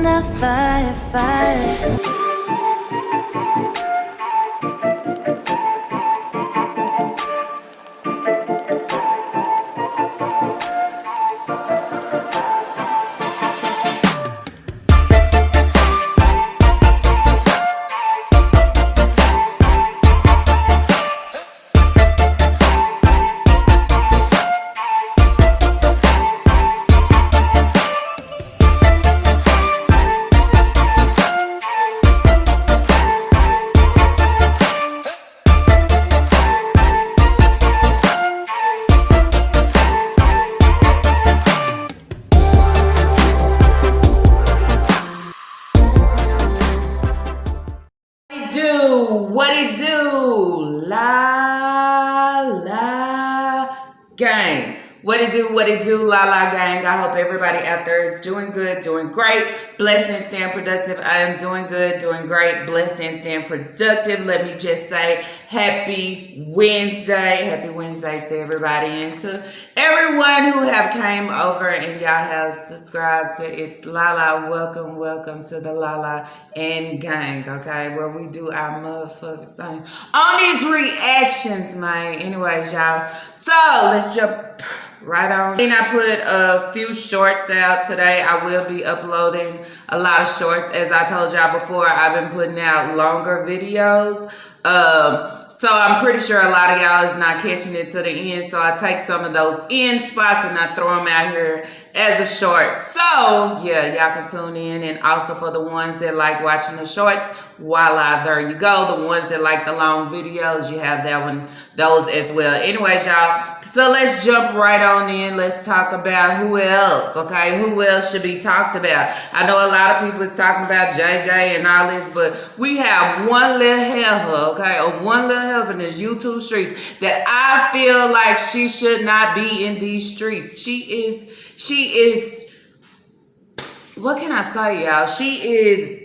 the firefight. What it do? La la gang. What it do? La la gang. I hope everybody out there is doing good, doing great, blessed and staying productive. I am doing good, doing great, blessed and staying productive. Let me just say happy Wednesday. Happy Wednesday to everybody and to everyone who have came over and y'all have subscribed to It's Lala. Welcome to the Lala and gang, okay, where we do our motherfucking thing on these reactions, man. Anyways, y'all, so let's jump right on. I put a few shorts out today. I will be uploading a lot of shorts. As I told y'all before, I've been putting out longer videos. So I'm pretty sure a lot of y'all is not catching it to the end. So I take some of those end spots and I throw them out here as a short. So yeah, y'all can tune in. And also for the ones that like watching the shorts, voila, there you go. The ones that like the long videos, you have that one, those as well. Anyways, y'all, so let's jump right on in. Let's talk about who else, okay? Who else should be talked about? I know a lot of people are talking about JJ and all this, but we have one little heifer, okay? Or one little heifer in these YouTube streets that I feel like she should not be in these streets. She is, what can I say, y'all? She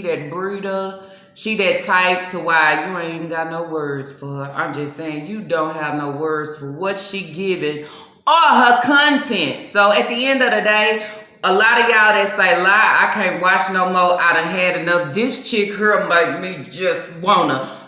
that breeder. She that type to why you ain't got no words for her. I'm just saying you don't have no words for what she giving or her content. So at the end of the day, a lot of y'all that say, lie, I can't watch no more. I done had enough. This chick here make me just wanna.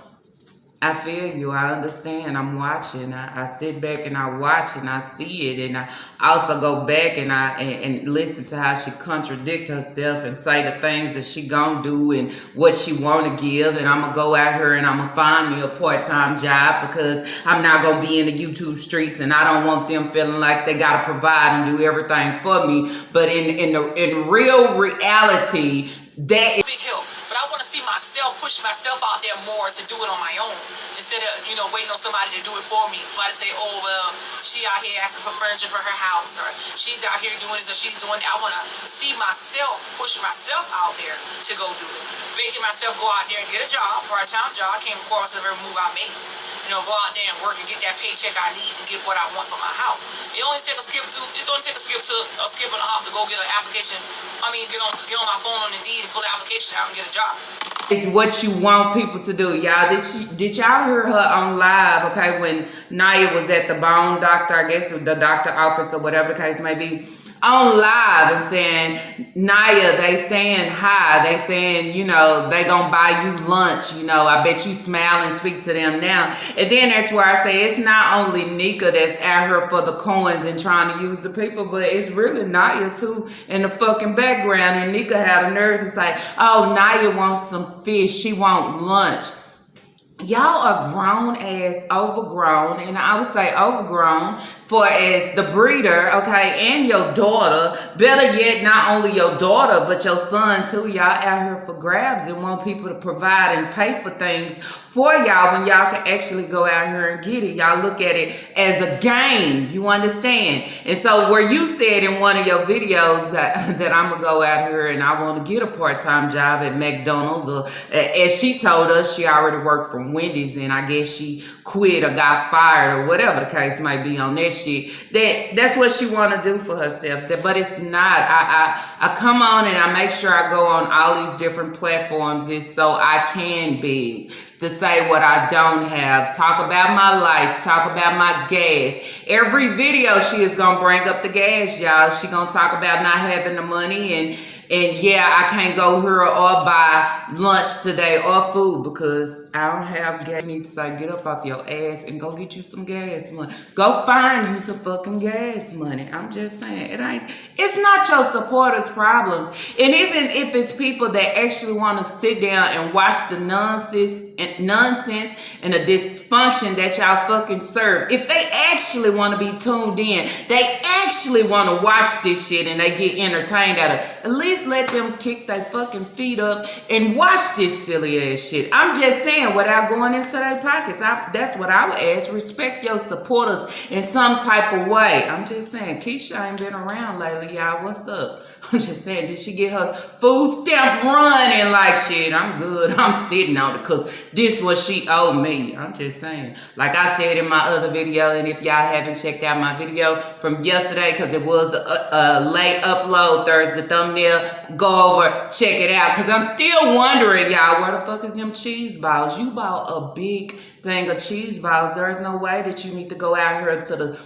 I feel you. I understand. I'm watching. I sit back and I watch and I see it, and I also go back and and listen to how she contradict herself and say the things that she gonna do and what she wanna give. And I'm gonna go out here and I'm gonna find me a part-time job because I'm not gonna be in the YouTube streets, and I don't want them feeling like they gotta provide and do everything for me. But in real reality, that is big help. But I want to see myself, push myself out there more to do it on my own instead of, waiting on somebody to do it for me. Somebody say, oh, well, she out here asking for furniture for her house, or she's out here doing this, or she's doing that. I want to see myself, push myself out there to go do it. Making myself go out there and get a job, part-time job. I can't record myself every move I make. Go out there and work and get that paycheck I need to get what I want for my house. It only take a skip to, it's going to take a skip and a hop to go get an application. Get on my phone on Indeed and pull the application out and get a job. It's what you want people to do, y'all. Did y'all hear her on live, okay, when Naya was at the bone doctor, I guess the doctor office or whatever the case may be, on live and saying, Naya, they saying hi. They saying, they gonna buy you lunch. I bet you smile and speak to them now. And then that's where I say it's not only Nika that's out here for the coins and trying to use the people, but it's really Naya too in the fucking background. And Nika had the nerves to say, oh, Naya wants some fish. She want lunch. Y'all are grown ass, overgrown, and I would say overgrown for as the breeder, okay, and your daughter. Better yet, not only your daughter, but your son too. Y'all out here for grabs and want people to provide and pay for things for y'all when y'all can actually go out here and get it. Y'all look at it as a game, you understand? And so where you said in one of your videos that I'm going to go out here and I want to get a part-time job at McDonald's, or as she told us, she already worked from Wendy's and I guess she quit or got fired or whatever the case might be on that shit. That's what she want to do for herself. But it's not. I come on and I make sure I go on all these different platforms is so I can be to say what I don't have, talk about my lights, talk about my gas. Every video she is gonna bring up the gas, y'all. She gonna talk about not having the money and yeah, I can't go here or buy lunch today or food because I don't have gas. You need to say, get up off your ass and go get you some gas money. Go find you some fucking gas money. I'm just saying, it's not your supporters' problems. And even if it's people that actually want to sit down and watch the nonsense and the dysfunction that y'all fucking serve, if they actually want to be tuned in, they actually want to watch this shit and they get entertained at least let them kick their fucking feet up and watch this silly ass shit. I'm just saying, without going into their pockets, that's what I would ask. Respect your supporters in some type of way. I'm just saying, Keisha ain't been around lately, y'all. What's up? I'm just saying, did she get her food stamp running like shit? I'm good. I'm sitting on it because this was she owed me. I'm just saying. Like I said in my other video, and if y'all haven't checked out my video from yesterday because it was a late upload Thursday thumbnail, go over, check it out. Because I'm still wondering, y'all, where the fuck is them cheese balls? You bought a big thing of cheese balls. There's no way that you need to go out here to the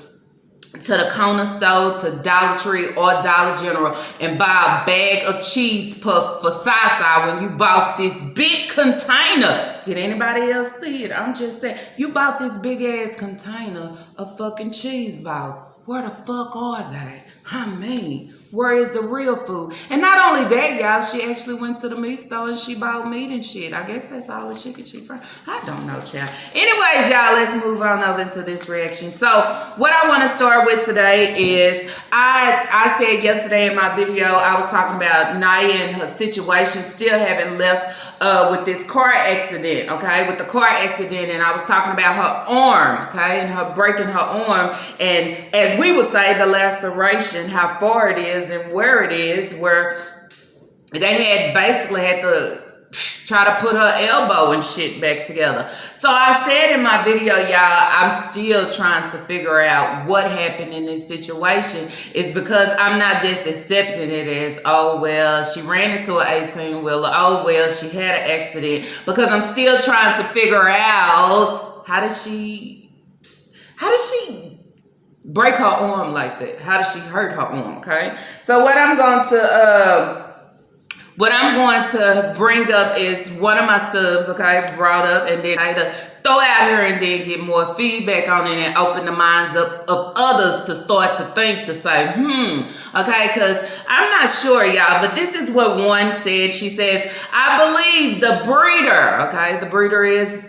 corner store, to Dollar Tree or Dollar General and buy a bag of cheese puff for Sasa when you bought this big container. Did anybody else see it? I'm just saying, you bought this big ass container of fucking cheese balls. Where the fuck are they? I mean, where is the real food? And not only that, y'all, she actually went to the meat store and she bought meat and shit. I guess that's all the chicken she from. I don't know, child. Anyways, y'all, let's move on over into this reaction. So what I want to start with today is I said yesterday in my video, I was talking about Naya and her situation, still haven't left with this car accident, okay, with the car accident, and I was talking about her arm, okay, and her breaking her arm, and as we would say, the laceration, how far it is and where it is, where they basically had to try to put her elbow and shit back together. So I said in my video, y'all, I'm still trying to figure out what happened in this situation. Is because I'm not just accepting it as, oh, well, she ran into an 18-wheeler. Oh, well, she had an accident. Because I'm still trying to figure out how did she break her arm like that? How did she hurt her arm, okay? So what I'm going to bring up is one of my subs, okay, brought up, and then I had to throw out here and then get more feedback on it and open the minds up of others to start to think, to say, okay, because I'm not sure, y'all, but this is what one said. She says, I believe the breeder, okay, the breeder is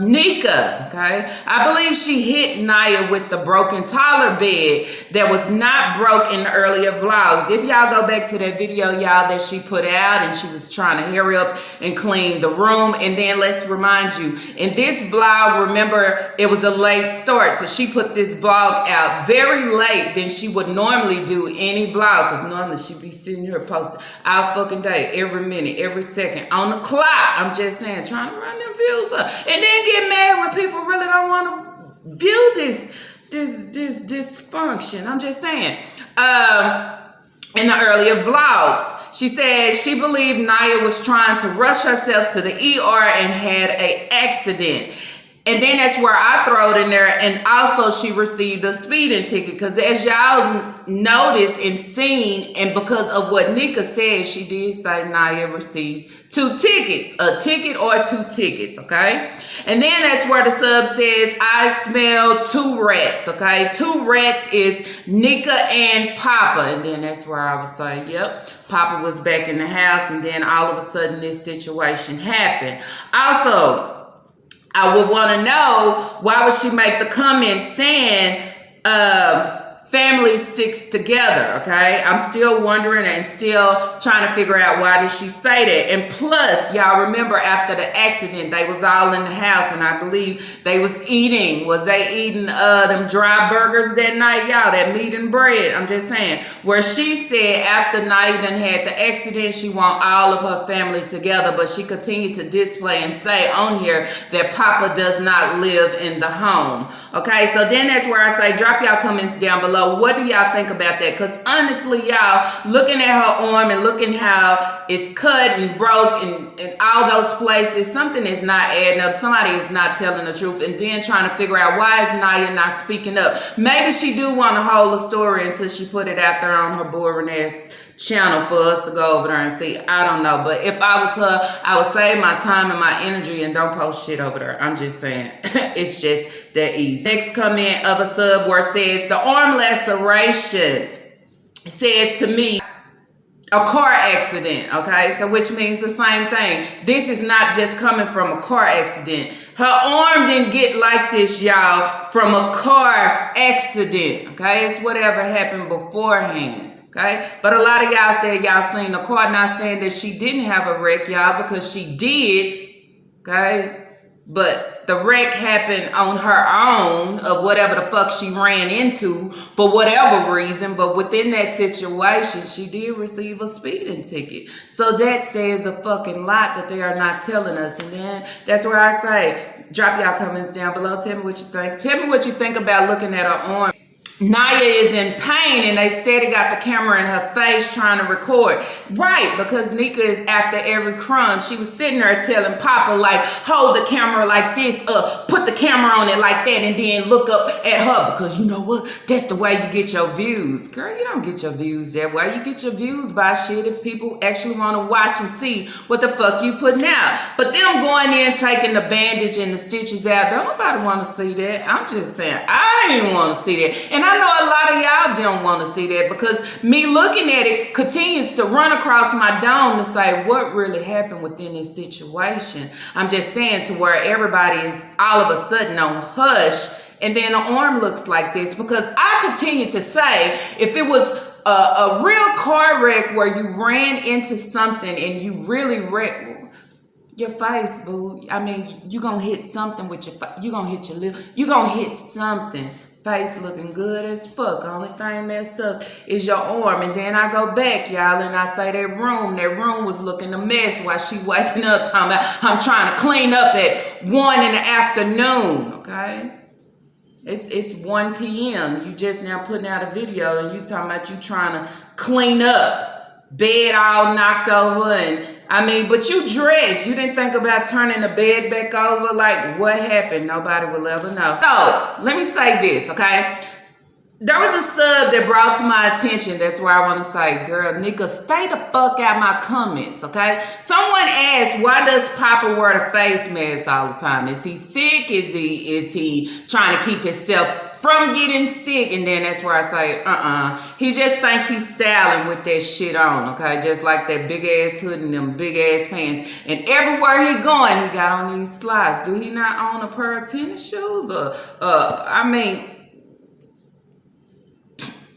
Nika, okay, I believe she hit Naya with the broken toddler bed that was not broke in the earlier vlogs. If y'all go back to that video, y'all, that she put out and she was trying to hurry up and clean the room, and then let's remind you, in this vlog, remember, it was a late start, so she put this vlog out very late than she would normally do any vlog, because normally she'd be sitting here posting all fucking day, every minute, every second, on the clock. I'm just saying, trying to run them views up, and then get mad when people really don't want to view this dysfunction. I'm just saying, in the earlier vlogs, she said she believed Naya was trying to rush herself to the ER and had an accident. And then that's where I throw it in there. And also she received a speeding ticket. Because as y'all noticed and seen, and because of what Nika said, she did say Naya received 2 tickets. A ticket or 2 tickets, okay? And then that's where the sub says, I smell 2 rats, okay? 2 rats is Nika and Papa. And then that's where I was like, yep, Papa was back in the house. And then all of a sudden this situation happened. Also, I would want to know, why would she make the comment saying, family sticks together, okay? I'm still wondering and still trying to figure out why did she say that. And plus, y'all remember after the accident, they was all in the house, and I believe they was eating them dry burgers that night, y'all, that meat and bread. I'm just saying, where she said after Nathan had the accident, she want all of her family together, but she continued to display and say on here that Papa does not live in the home. Okay, so then that's where I say drop y'all comments down below. What do y'all think about that? Because honestly, y'all, looking at her arm and looking how it's cut and broke and all those places, something is not adding up. Somebody is not telling the truth, and then trying to figure out why is Naya not speaking up. Maybe she do want to hold a story until she put it out there on her boring ass channel for us to go over there and see. I don't know, but if I was her, I would save my time and my energy and don't post shit over there. I'm just saying. It's just that easy. Next comment of a sub where it says the arm laceration says to me a car accident. Okay, so which means the same thing. This is not just coming from a car accident. Her arm didn't get like this, y'all, from a car accident. Okay, it's whatever happened beforehand. Okay, but a lot of y'all said y'all seen the car. Not saying that she didn't have a wreck, y'all, because she did. Okay, but the wreck happened on her own of whatever the fuck she ran into for whatever reason. But within that situation, she did receive a speeding ticket. So that says a fucking lot that they are not telling us. And then that's where I say, drop y'all comments down below. Tell me what you think. Tell me what you think about looking at her arm. Naya is in pain and they steady got the camera in her face trying to record. Right, because Nika is after every crumb. She was sitting there telling Papa, like, hold the camera like this, put the camera on it like that, and then look up at her, because you know what? That's the way you get your views. Girl, you don't get your views that way. You get your views by shit if people actually want to watch and see what the fuck you putting out. But them going in, taking the bandage and the stitches out, don't nobody want to see that. I'm just saying, I ain't want to see that. And I know a lot of y'all don't want to see that, because me looking at it continues to run across my dome to say what really happened within this situation. I'm just saying, to where everybody is all of a sudden on hush, and then the arm looks like this, because I continue to say if it was a real car wreck where you ran into something and you really wrecked your face, boo. I mean, you gonna hit something with your face. You gonna hit your lip. You gonna hit something. Face looking good as fuck. Only thing messed up is your arm. And then I go back, y'all, and I say that room was looking a mess while she waking up talking about I'm trying to clean up at 1 in the afternoon. Okay? It's 1 p.m. You just now putting out a video and you talking about you trying to clean up. Bed all knocked over, and I mean, but you dressed. You didn't think about turning the bed back over. Like, what happened? Nobody will ever know. So, let me say this, okay? There was a sub that brought to my attention. That's where I want to say, girl, Nika, stay the fuck out my comments, okay? Someone asked, why does Papa wear the face mask all the time? Is he sick? Is he trying to keep himself from getting sick? And then that's where I say, he just think he's styling with that shit on, okay? Just like that big ass hood and them big ass pants. And everywhere he going, he got on these slides. Do he not own a pair of tennis shoes? I mean,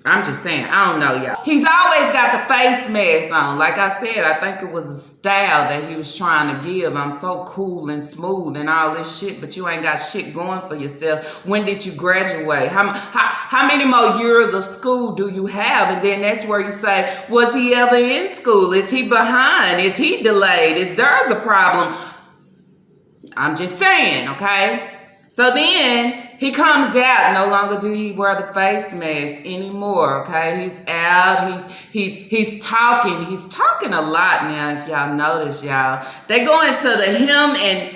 I'm just saying, I don't know, y'all. He's always got the face mask on. Like I said, I think it was a style that he was trying to give. I'm so cool and smooth and all this shit, but you ain't got shit going for yourself. When did you graduate? How many more years of school do you have? And then that's where you say, was he ever in school? Is he behind? Is he delayed? Is there a problem? I'm just saying, okay? So then he comes out. No longer do he wear the face mask anymore. Okay, he's out. He's talking. He's talking a lot now. If y'all notice, y'all, they go into him and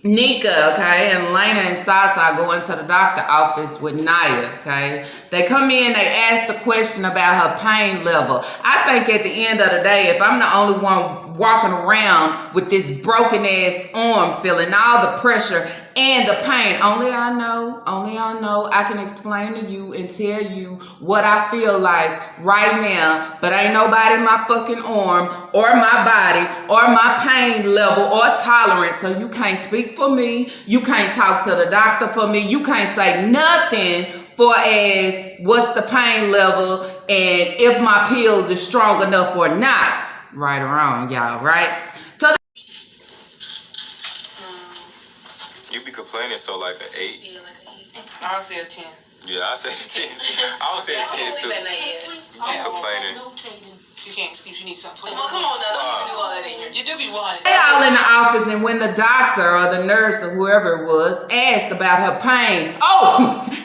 Nika, okay, and Lena and Sasa go into the doctor office with Naya, okay? They come in, they ask the question about her pain level. I think at the end of the day, if I'm the only one walking around with this broken ass arm, feeling all the pressure and the pain, only I know I can explain to you and tell you what I feel like right now, but ain't nobody my fucking arm or my body or my pain level or tolerance, so you can't speak for me, you can't talk to the doctor for me, you can't say nothing for as what's the pain level and if my pills are strong enough or not. Right or wrong, y'all, right? So you be complaining, so like an 8? Yeah, like an 8. I'll say a 10. Yeah, I say a 10. I would say a 10 too. You be complaining. She can't sleep. She needs something. Well, come on now. Don't even do all that in here. You do be wanting. they all in the office, and when the doctor or the nurse or whoever it was asked about her pain,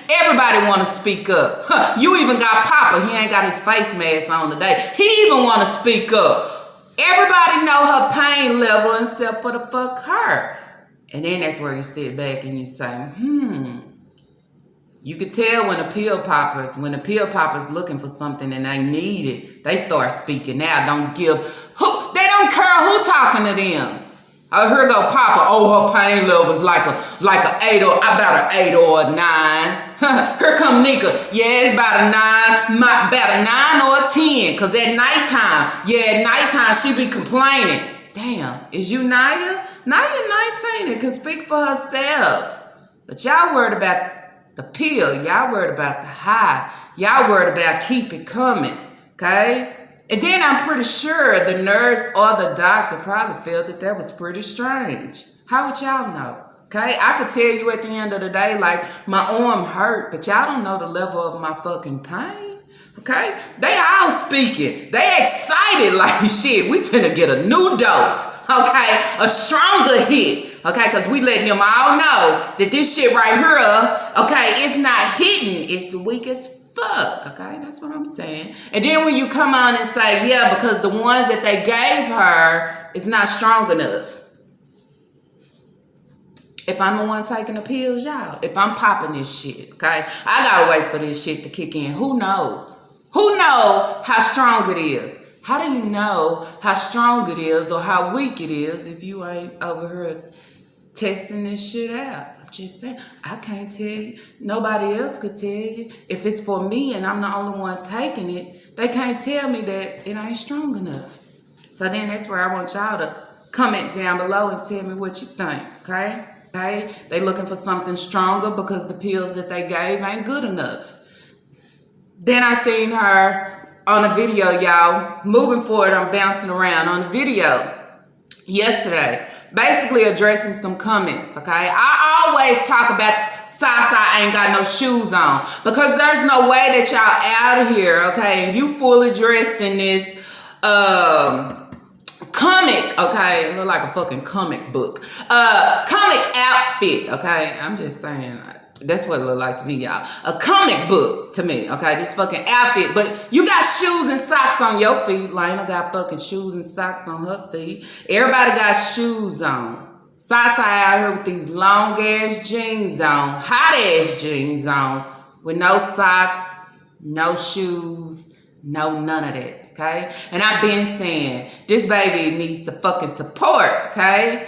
everybody want to speak up. You even got Papa. He ain't got his face mask on today. He even want to speak up. Everybody know her pain level except for the fuck her. And then that's where you sit back and you say, You could tell when the pill poppers looking for something and they need it, they start speaking out. They don't care who talking to them. Oh, here go Papa. Oh, her pain level is like a 8 or about an 8 or a 9. Here come Nika. Yeah, it's about a 9, about a 9 or a 10. Cause at nighttime, she be complaining. Damn, is you Naya? Naya 19 and can speak for herself. But y'all worried about the pill. Y'all worried about the high. Y'all worried about keep it coming. Okay? And then I'm pretty sure the nurse or the doctor probably felt that was pretty strange. How would y'all know? Okay? I could tell you at the end of the day, like, my arm hurt, but y'all don't know the level of my fucking pain. Okay? They all speaking. They excited like shit. We finna get a new dose. Okay? A stronger hit. Okay? Because we letting them all know that this shit right here, okay, it's not hitting. It's weak as fuck. Okay? That's what I'm saying. And then when you come on and say, yeah, because the ones that they gave her is not strong enough. If I'm the one taking the pills, y'all. If I'm popping this shit, okay? I gotta wait for this shit to kick in. Who knows? Who know how strong it is? How do you know how strong it is or how weak it is if you ain't over here testing this shit out? I'm just saying, I can't tell you. Nobody else could tell you. If it's for me and I'm the only one taking it, they can't tell me that it ain't strong enough. So then that's where I want y'all to comment down below and tell me what you think, okay? Okay? They looking for something stronger because the pills that they gave ain't good enough. Then I seen her on a video, y'all. Moving forward, I'm bouncing around on a video yesterday, basically addressing some comments, okay? I always talk about Sasa ain't got no shoes on because there's no way that y'all out here, okay, and you fully dressed in this comic, okay? It look like a fucking comic book. Comic outfit, okay? I'm just saying, that's what it look like to me, y'all. A comic book to me, okay? This fucking outfit. But you got shoes and socks on your feet. Lena got fucking shoes and socks on her feet. Everybody got shoes on. Sasa out here with these long ass jeans on. Hot ass jeans on. With no socks, no shoes, no none of that, okay? And I've been saying, this baby needs some fucking support, okay?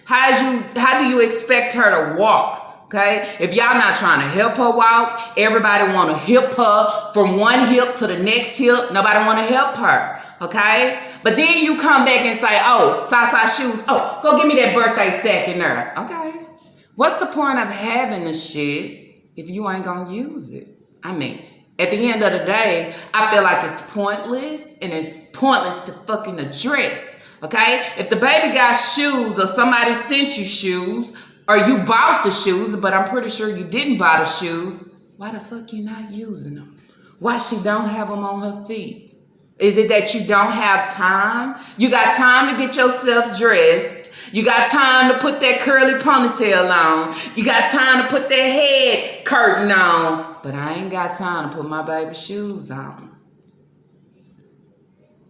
How do you expect her to walk? Okay, if y'all not trying to help her walk, everybody want to hip her from one hip to the next hip. Nobody want to help her. Okay, but then you come back and say, "Oh, Sasa shoes. Oh, go give me that birthday sack in there." Okay, what's the point of having the shit if you ain't gonna use it? I mean, at the end of the day, I feel like it's pointless, and it's pointless to fucking address. Okay, if the baby got shoes or somebody sent you shoes. Or you bought the shoes, but I'm pretty sure you didn't buy the shoes. Why the fuck you not using them? Why she don't have them on her feet? Is it that you don't have time? You got time to get yourself dressed. You got time to put that curly ponytail on. You got time to put that head curtain on. But I ain't got time to put my baby shoes on.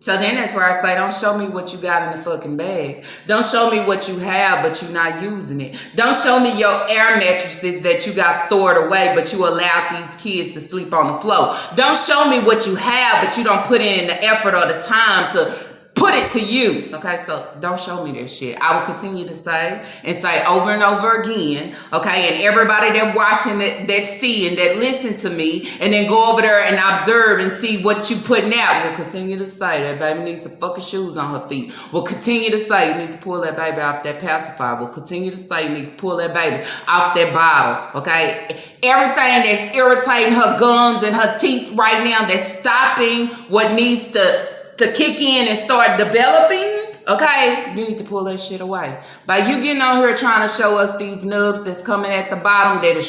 So then that's where I say, don't show me what you got in the fucking bag. Don't show me what you have, but you're not using it. Don't show me your air mattresses that you got stored away, but you allowed these kids to sleep on the floor. Don't show me what you have, but you don't put in the effort or the time to put it to use, okay? So don't show me that shit. I will continue to say over and over again, okay? And everybody that watching, that see and that listen to me, and then go over there and observe and see what you putting out, will continue to say that baby needs some fucking shoes on her feet. Will continue to say you need to pull that baby off that pacifier. Will continue to say you need to pull that baby off that bottle, okay? Everything that's irritating her gums and her teeth right now, that's stopping what needs to kick in and start developing, okay, you need to pull that shit away. By you getting on here trying to show us these nubs that's coming at the bottom that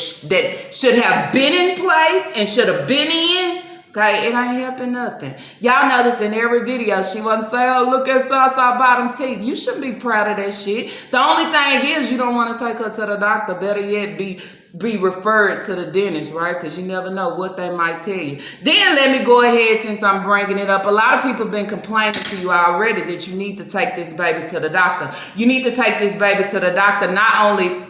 should have been in place and should have been in, okay, it ain't helping nothing. Y'all notice in every video she want to say, oh, look at Sasa bottom teeth. You shouldn't be proud of that shit. The only thing is you don't want to take her to the doctor. Better yet, be referred to the dentist, right? Because you never know what they might tell you. Then let me go ahead, since I'm bringing it up. A lot of people been complaining to you already that you need to take this baby to the doctor. You need to take this baby to the doctor not only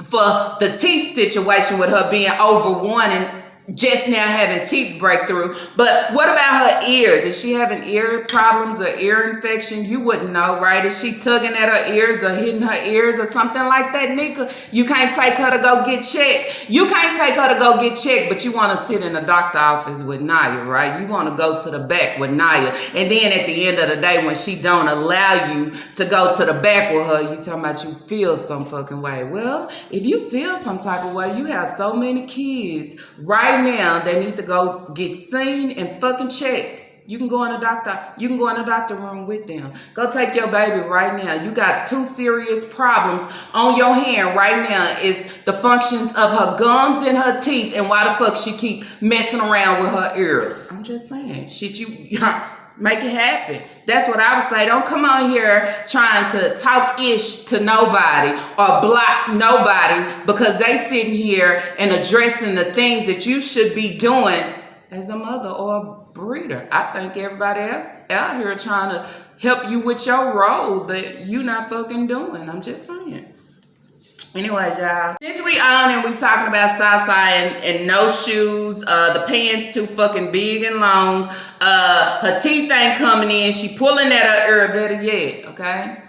for the teeth situation with her being over one and just now having teeth breakthrough, but what about her ears? Is she having ear problems or ear infection? You wouldn't know, right? Is she tugging at her ears or hitting her ears or something like that, Nika? You can't take her to go get checked. You can't take her to go get checked, but you want to sit in the doctor office with Naya, right? You want to go to the back with Naya, and then at the end of the day, when she don't allow you to go to the back with her, you talking about you feel some fucking way. Well, if you feel some type of way, you have so many kids right now they need to go get seen and fucking checked. You can go in the doctor room with them. Go take your baby right now. You got 2 serious problems on your hand right now. It's the functions of her gums and her teeth, and why the fuck she keep messing around with her ears. I'm just saying, shit, you make it happen. That's what I would say. Don't come on here trying to talk ish to nobody or block nobody because they sitting here and addressing the things that you should be doing as a mother or a breeder. I think everybody else out here trying to help you with your role that you not fucking doing. I'm just saying. Anyways, y'all, since we on and we talking about Sasa and no shoes, the pants too fucking big and long, her teeth ain't coming in, she pulling at her ear, better yet, okay?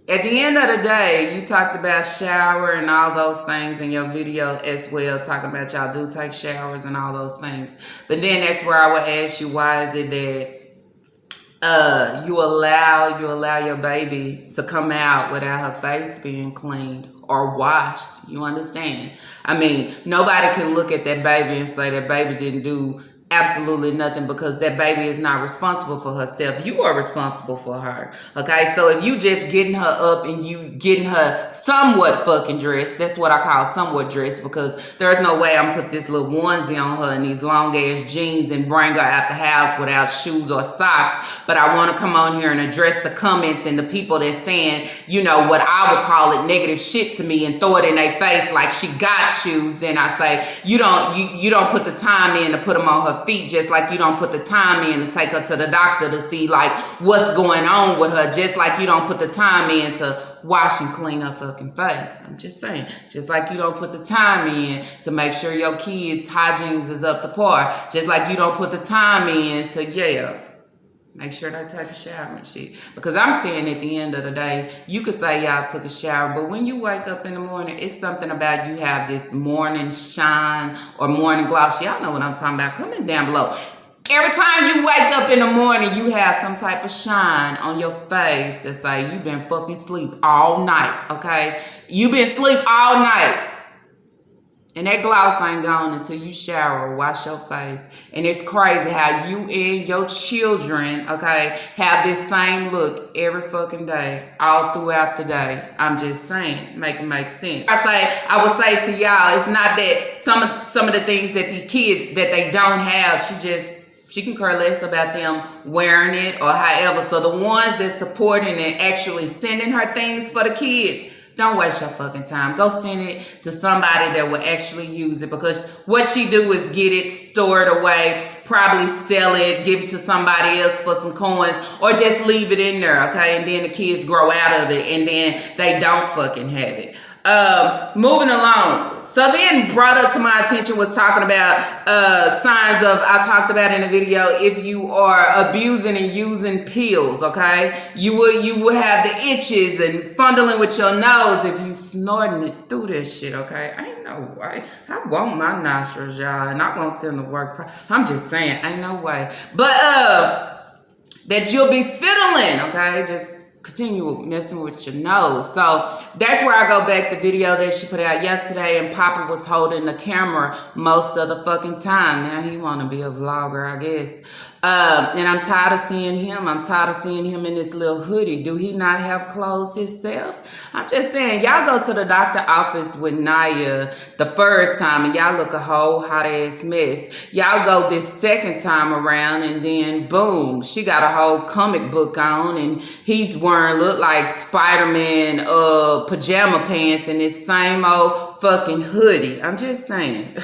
At the end of the day, you talked about shower and all those things in your video as well, talking about y'all do take showers and all those things. But then that's where I would ask you, why is it that you allow your baby to come out without her face being cleaned or washed? You understand? I mean, nobody can look at that baby and say that baby didn't do absolutely nothing, because that baby is not responsible for herself. You are responsible for her, okay? So if you just getting her up and you getting her somewhat fucking dressed, that's what I call somewhat dressed, because there's no way I'm gonna put this little onesie on her and these long ass jeans and bring her out the house without shoes or socks. But I want to come on here and address the comments and the people that's saying, you know, what I would call it negative shit to me and throw it in their face like she got shoes. Then I say, you don't put the time in to put them on her feet, just like you don't put the time in to take her to the doctor to see like what's going on with her, just like you don't put the time in to wash and clean her fucking face. I'm just saying, just like you don't put the time in to make sure your kids' hygiene is up to par, just like you don't put the time in to make sure they take a shower and shit. Because I'm saying at the end of the day, you could say y'all took a shower, but when you wake up in the morning, it's something about you have this morning shine or morning gloss. Y'all know what I'm talking about. Comment down below. Every time you wake up in the morning, you have some type of shine on your face that's like you've been fucking sleep all night, okay? You've been sleep all night. And that gloss ain't gone until you shower or wash your face. And it's crazy how you and your children, okay, have this same look every fucking day, all throughout the day. I'm just saying, make it make sense. I would say to y'all, it's not that some of the things that these kids, that they don't have, she can care less about them wearing it or however. So the ones that's supporting and actually sending her things for the kids, don't waste your fucking time. Go send it to somebody that will actually use it, because what she do is get it, store it away, probably sell it, give it to somebody else for some coins, or just leave it in there, okay? And then the kids grow out of it and then they don't fucking have it. Moving along. So then brought up to my attention was talking about signs of, I talked about in the video, if you are abusing and using pills, okay? You will have the itches and fondling with your nose if you snorting it through this shit, okay? Ain't no way. I want my nostrils, y'all, and I want them to work. I'm just saying, ain't no way. But that you'll be fiddling, okay? Just continue messing with your nose. So that's where I go back the video that she put out yesterday, and Papa was holding the camera most of the fucking time. Now he want to be a vlogger, I guess. And I'm tired of seeing him. I'm tired of seeing him in this little hoodie. Do he not have clothes himself? I'm just saying, y'all go to the doctor office with Naya the first time and y'all look a whole hot ass mess. Y'all go this second time around and then boom, she got a whole comic book on and he's wearing look like Spider-Man pajama pants and this same old fucking hoodie. I'm just saying.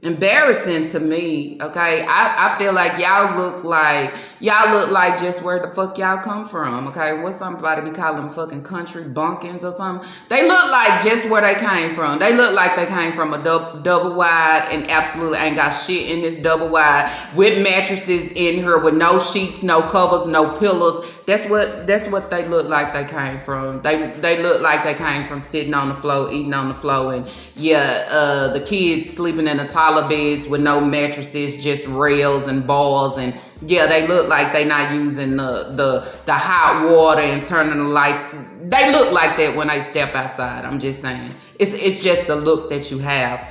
Embarrassing to me, okay? I feel like y'all look like just where the fuck y'all come from, okay? What somebody be calling fucking country bumpkins or something? They look like just where they came from. They look like they came from a double wide and absolutely ain't got shit in this double wide with mattresses in here with no sheets, no covers, no pillows. That's what they look like they came from. They look like they came from sitting on the floor, eating on the floor, and yeah, the kids sleeping in the toddler beds with no mattresses, just rails and balls, and yeah, they look like they not using the hot water and turning the lights. They look like that when they step outside. I'm just saying, it's just the look that you have.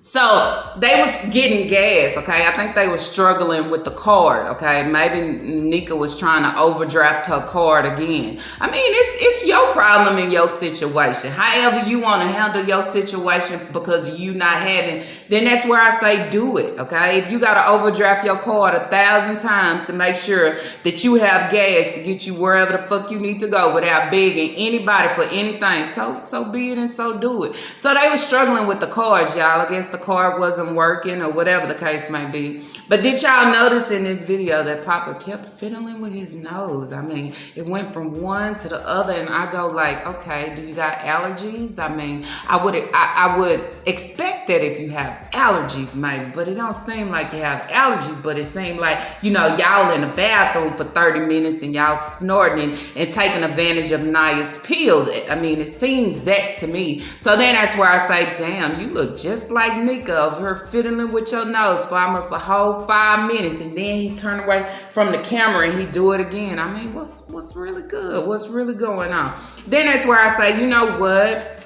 So they was getting gas, okay? I think they were struggling with the card, okay? Maybe Nika was trying to overdraft her card again. I mean, it's your problem in your situation. However you want to handle your situation because you not having, then that's where I say do it, okay? If you got to overdraft your card 1,000 times to make sure that you have gas to get you wherever the fuck you need to go without begging anybody for anything, so be it and so do it. So they were struggling with the cards, y'all. I guess the card wasn't working or whatever the case may be. But did y'all notice in this video that Papa kept fiddling with his nose? I mean, it went from one to the other, and I go like, okay, do you got allergies? I mean, I would expect that if you have allergies, maybe, but it don't seem like you have allergies. But it seemed like, you know, y'all in the bathroom for 30 minutes and y'all snorting and taking advantage of Naya's pills. I mean, it seems that to me. So then that's where I say, damn, you look just like Nika of her fiddling with your nose for almost a whole 5 minutes, and then he turned away from the camera and he do it again. I mean, what's really good? What's really going on? Then that's where I say, you know what?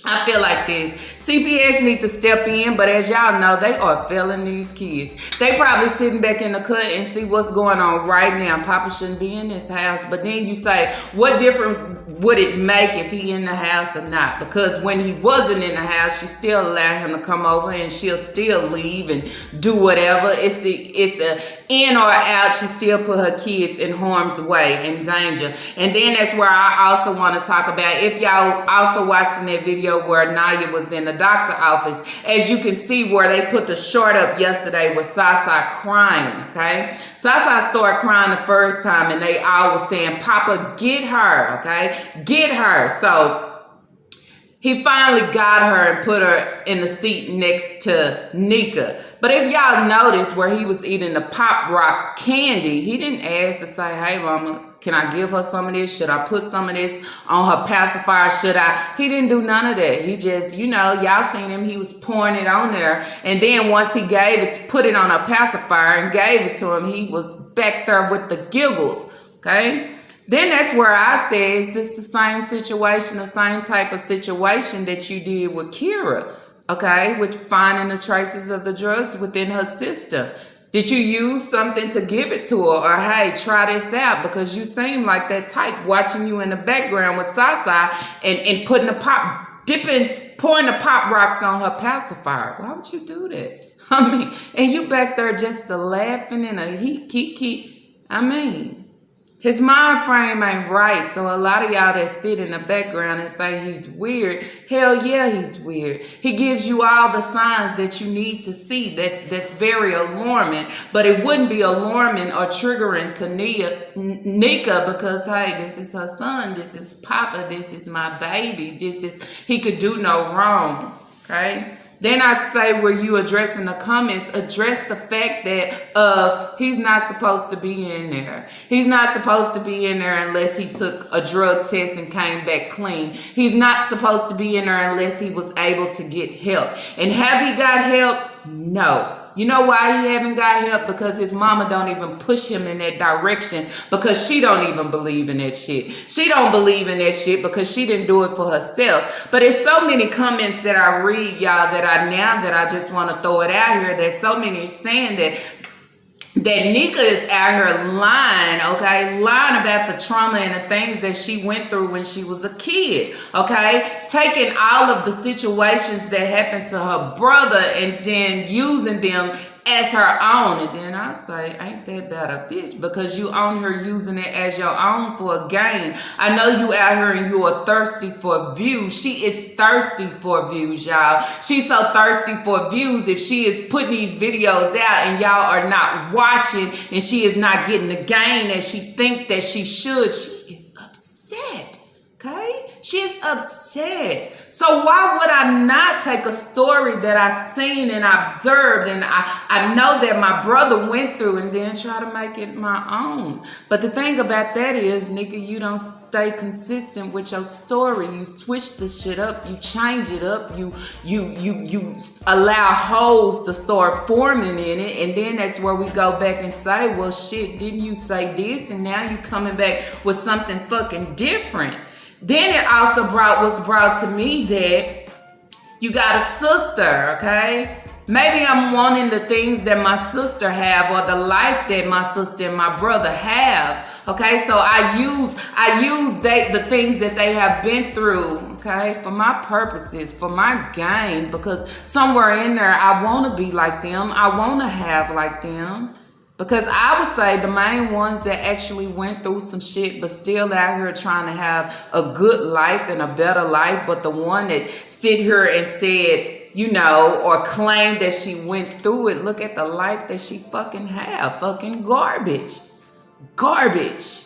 I feel like this. CPS need to step in, but as y'all know, they are failing these kids. They probably sitting back in the cut and see what's going on right now. Papa shouldn't be in this house. But then you say, what difference would it make if he in the house or not? Because when he wasn't in the house, she still allowed him to come over and she'll still leave and do whatever. It's a in or out. She still put her kids in harm's way, in danger. And then that's where I also want to talk about, if y'all also watching that video where Naya was in the doctor office, as you can see where they put the short up yesterday with Sasa crying, okay? Sasa started crying the first time and they all was saying, Papa, get her, okay? Get her. So he finally got her and put her in the seat next to Nika. But if y'all notice where he was eating the Pop Rock candy, he didn't ask to say, hey, mama, can I give her some of this? Should I put some of this on her pacifier? Should I? He didn't do none of that. He just, you know, y'all seen him. He was pouring it on there. And then once he gave it, put it on a pacifier and gave it to him, he was back there with the giggles, okay? Then that's where I say, is this the same situation, the same type of situation that you did with Kira, okay, with finding the traces of the drugs within her system? Did you use something to give it to her? Or, hey, try this out, because you seem like that type watching you in the background with Sasa and putting pouring the Pop Rocks on her pacifier. Why would you do that? I mean, and you back there just laughing and a he. I mean, His mind frame ain't right. So a lot of y'all that sit in the background and say he's weird, hell yeah, he's weird. He gives you all the signs that you need to see. That's very alarming. But it wouldn't be alarming or triggering to Nika because, hey, this is her son. This is Papa. This is my baby. He could do no wrong. Okay? Then I say where you addressing the comments, address the fact that he's not supposed to be in there. He's not supposed to be in there unless he took a drug test and came back clean. He's not supposed to be in there unless he was able to get help. And have he got help? No. You know why he haven't got help? Because his mama don't even push him in that direction because she don't even believe in that shit. She don't believe in that shit because she didn't do it for herself. But it's so many comments that I read, y'all, that I just want to throw it out here, that so many saying that Nika is out here lying, okay? Lying about the trauma and the things that she went through when she was a kid, okay? Taking all of the situations that happened to her brother and then using them as her own. And then I say, ain't that bad a bitch? Because you on her using it as your own for a game. I know you out here and you are thirsty for views. She is thirsty for views, y'all. She's so thirsty for views. If she is putting these videos out and y'all are not watching and she is not getting the gain that she think that she should, she is upset, okay? She is upset. So why would I not take a story that I seen and observed and I know that my brother went through and then try to make it my own? But the thing about that is, Nika, you don't stay consistent with your story. You switch the shit up. You change it up. You allow holes to start forming in it. And then that's where we go back and say, well, shit, didn't you say this? And now you coming back with something fucking different. Then it also was brought to me that you got a sister, okay? Maybe I'm wanting the things that my sister have or the life that my sister and my brother have, okay? So I use the things that they have been through, okay, for my purposes, for my gain, because somewhere in there I want to be like them. I want to have like them. Because I would say the main ones that actually went through some shit but still out here trying to have a good life and a better life, but the one that sit here and said, you know, or claimed that she went through it, look at the life that she fucking have. Fucking garbage. Garbage.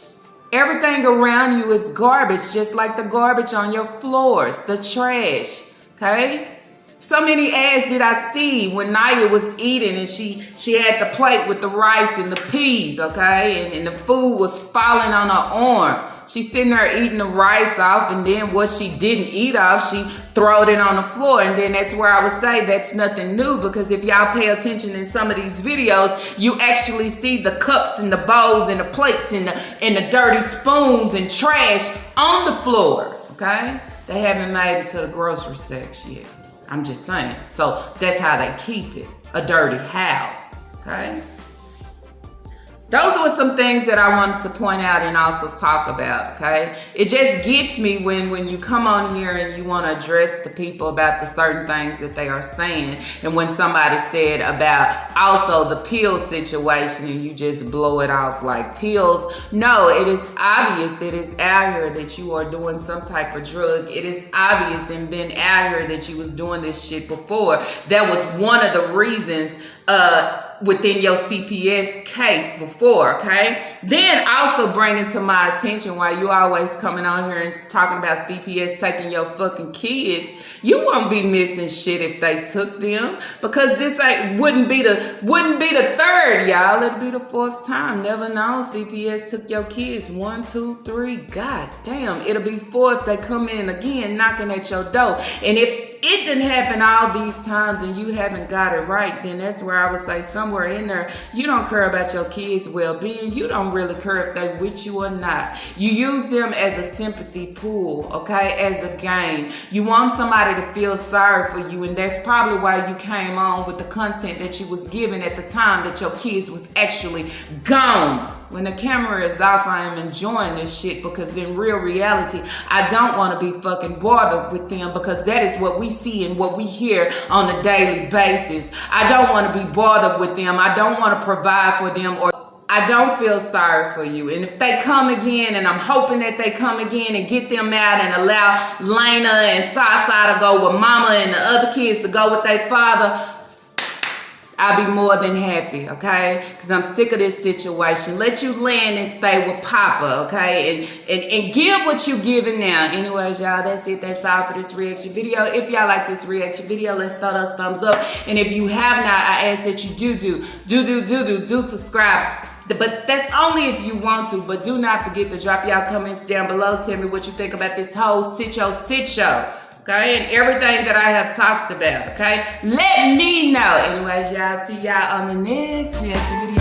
Everything around you is garbage, just like the garbage on your floors, the trash, okay? So many ads did I see when Naya was eating and she had the plate with the rice and the peas, okay? And the food was falling on her arm. She's sitting there eating the rice off, and then what she didn't eat off, she throwed it on the floor. And then that's where I would say that's nothing new, because if y'all pay attention in some of these videos, you actually see the cups and the bowls and the plates and the dirty spoons and trash on the floor, okay? They haven't made it to the grocery section yet. I'm just saying. So that's how they keep it. A dirty house. Okay? Those were some things that I wanted to point out and also talk about, okay? It just gets me when you come on here and you want to address the people about the certain things that they are saying. And when somebody said about also the pill situation and you just blow it off like pills. No, it is obvious. It is out here that you are doing some type of drug. It is obvious and been out here that you was doing this shit before. That was one of the reasons within your CPS case before, okay? Then also bringing to my attention why you always coming on here and talking about CPS taking your fucking kids. You won't be missing shit if they took them, because this wouldn't be the third, y'all. It'll be the fourth time. Never known CPS took your kids. 1, 2, 3. God damn, it'll be 4 if they come in again knocking at your door. And if it didn't happen all these times and you haven't got it right, then that's where I would say somewhere in there, you don't care about your kids' well-being. You don't really care if they with you or not. You use them as a sympathy pool, okay, as a game. You want somebody to feel sorry for you, and that's probably why you came on with the content that you was given at the time that your kids was actually gone. When the camera is off, I am enjoying this shit, because in real reality, I don't want to be fucking bothered with them, because that is what we see and what we hear on a daily basis. I don't want to be bothered with them. I don't want to provide for them I don't feel sorry for you. And if they come again, and I'm hoping that they come again and get them out and allow Lena and Sasa to go with mama and the other kids to go with their father, I'll be more than happy, okay? Because I'm sick of this situation. Let you land and stay with Papa, okay? And give what you giving now. Anyways, y'all, that's it. That's all for this reaction video. If y'all like this reaction video, let's throw those thumbs up. And if you have not, I ask that you do subscribe. But that's only if you want to. But do not forget to drop y'all comments down below. Tell me what you think about this whole sit show. Okay, and everything that I have talked about, okay? Let me know. Anyways, y'all, see y'all on the next reaction video.